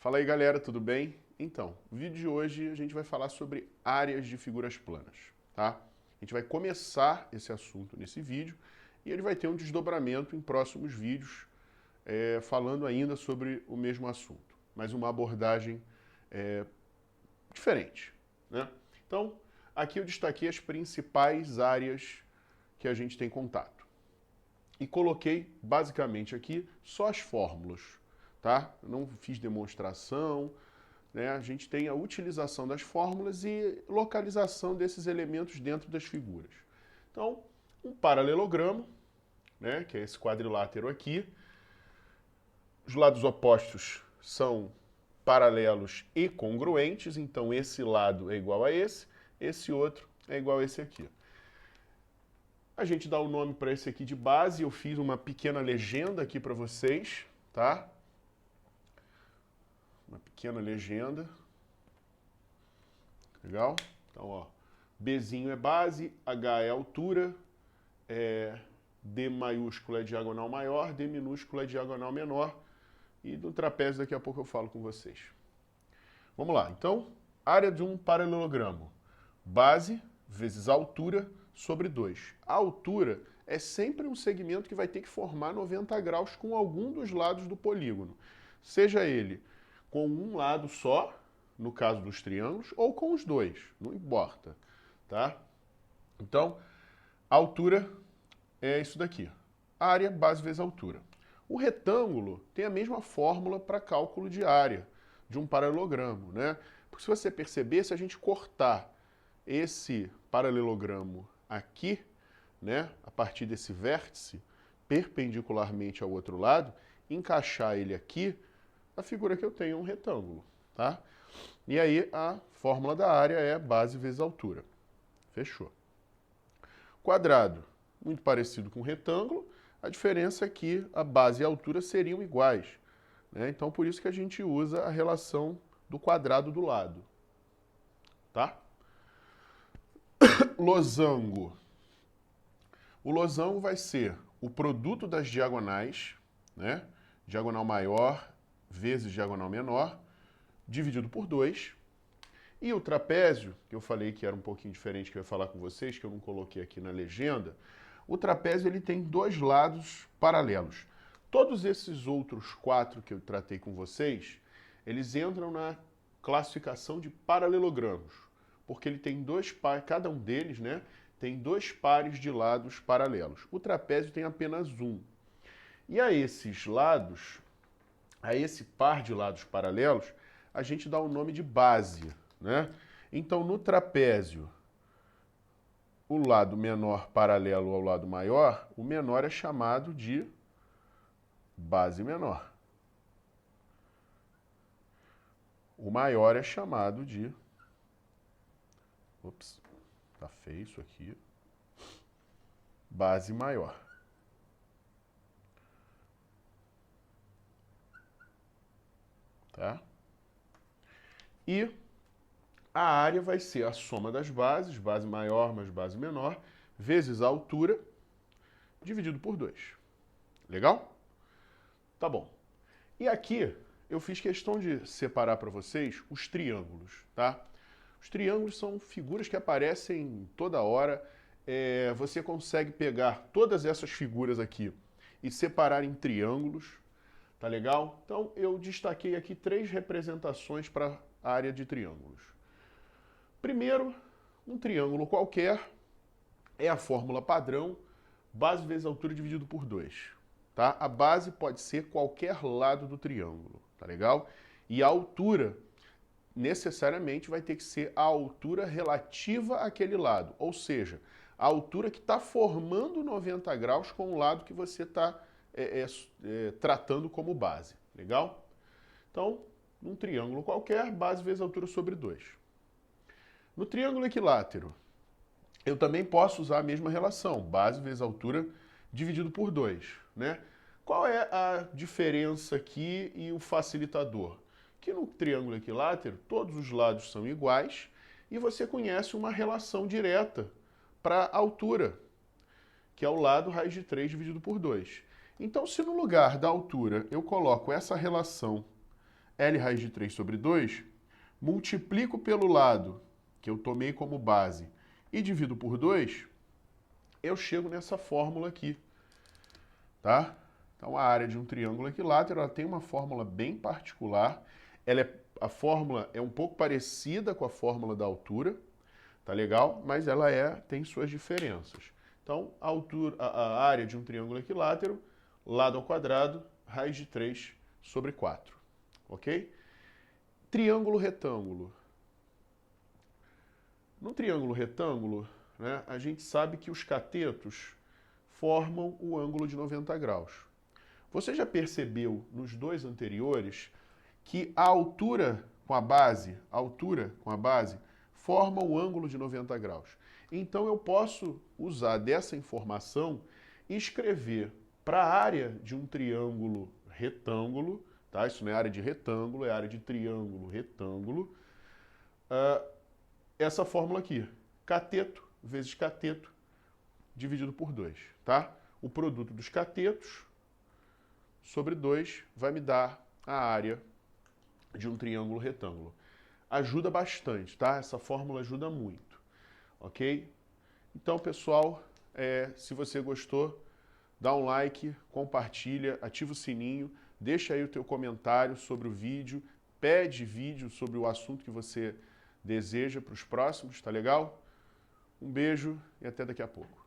Fala aí, galera, tudo bem? Então, no vídeo de hoje a gente vai falar sobre áreas de figuras planas, tá? A gente vai começar esse assunto nesse vídeo e ele vai ter um desdobramento em próximos vídeos falando ainda sobre o mesmo assunto, mas uma abordagem diferente, né? Então, aqui eu destaquei as principais áreas que a gente tem contato e coloquei basicamente aqui só as fórmulas, tá? Eu não fiz demonstração, né? A gente tem a utilização das fórmulas e localização desses elementos dentro das figuras. Então, um paralelogramo, né, que é esse quadrilátero aqui. Os lados opostos são paralelos e congruentes, então esse lado é igual a esse outro é igual a esse aqui. A gente dá o nome para esse aqui de base, eu fiz uma pequena legenda aqui para vocês, tá? Uma pequena legenda. Legal? Então, ó, Bzinho é base, H é altura, D maiúsculo é diagonal maior, D minúsculo é diagonal menor. E do trapézio daqui a pouco eu falo com vocês. Vamos lá, então, área de um paralelogramo. Base vezes altura sobre 2. A altura é sempre um segmento que vai ter que formar 90 graus com algum dos lados do polígono. Seja ele com um lado só, no caso dos triângulos, ou com os dois, não importa, tá? Então, a altura é isso daqui. Área, base vezes altura. O retângulo tem a mesma fórmula para cálculo de área de um paralelogramo, né? Porque se você perceber, se a gente cortar esse paralelogramo aqui, né, a partir desse vértice, perpendicularmente ao outro lado, encaixar ele aqui, a figura que eu tenho é um retângulo, tá? E aí a fórmula da área é base vezes altura. Fechou. Quadrado, muito parecido com retângulo, a diferença é que a base e a altura seriam iguais, né? Então por isso que a gente usa a relação do quadrado do lado, tá? Losango. O losango vai ser o produto das diagonais, né? Diagonal maior vezes diagonal menor, dividido por 2. E o trapézio, que eu falei que era um pouquinho diferente, que eu ia falar com vocês, que eu não coloquei aqui na legenda, o trapézio ele tem dois lados paralelos. Todos esses outros 4 que eu tratei com vocês, eles entram na classificação de paralelogramos, porque ele tem dois pares, cada um deles, né, tem 2 pares de lados paralelos. O trapézio tem apenas um. E a esses lados, a esse par de lados paralelos, a gente dá o nome de base, né? Então, no trapézio, o lado menor paralelo ao lado maior, o menor é chamado de base menor. O maior é chamado de... Ops, tá feio isso aqui. Base maior. Tá? E a área vai ser a soma das bases, base maior mais base menor, vezes a altura, dividido por 2. Legal? Tá bom. E aqui eu fiz questão de separar para vocês os triângulos, tá? Os triângulos são figuras que aparecem toda hora. Você consegue pegar todas essas figuras aqui e separar em triângulos, tá legal? Então eu destaquei aqui 3 representações para a área de triângulos. Primeiro, um triângulo qualquer é a fórmula padrão, base vezes altura dividido por 2. Tá? A base pode ser qualquer lado do triângulo, tá legal? E a altura, necessariamente, vai ter que ser a altura relativa àquele lado, ou seja, a altura que está formando 90 graus com o lado que você está tratando como base, legal? Então, num triângulo qualquer, base vezes altura sobre 2. No triângulo equilátero, eu também posso usar a mesma relação, base vezes altura dividido por 2, né? Qual é a diferença aqui e o facilitador? Que no triângulo equilátero, todos os lados são iguais e você conhece uma relação direta para a altura, que é o lado raiz de 3 dividido por 2. Então, se no lugar da altura eu coloco essa relação L raiz de 3 sobre 2, multiplico pelo lado que eu tomei como base e divido por 2, eu chego nessa fórmula aqui, tá? Então, a área de um triângulo equilátero ela tem uma fórmula bem particular. A fórmula é um pouco parecida com a fórmula da altura, tá legal? Mas ela tem suas diferenças. Então, a área de um triângulo equilátero, lado ao quadrado, raiz de 3 sobre 4, ok? Triângulo retângulo. No triângulo retângulo, né, a gente sabe que os catetos formam o ângulo de 90 graus. Você já percebeu nos dois anteriores que a altura com a base forma o ângulo de 90 graus. Então eu posso usar dessa informação e escrever para a área de um triângulo retângulo, tá? Isso não é área de retângulo, é área de triângulo retângulo. Essa fórmula aqui, cateto vezes cateto dividido por 2, tá? O produto dos catetos sobre 2 vai me dar a área de um triângulo retângulo. Ajuda bastante, tá? Essa fórmula ajuda muito, ok? Então, pessoal, se você gostou, dá um like, compartilha, ativa o sininho, deixa aí o teu comentário sobre o vídeo, pede vídeo sobre o assunto que você deseja para os próximos, tá legal? Um beijo e até daqui a pouco.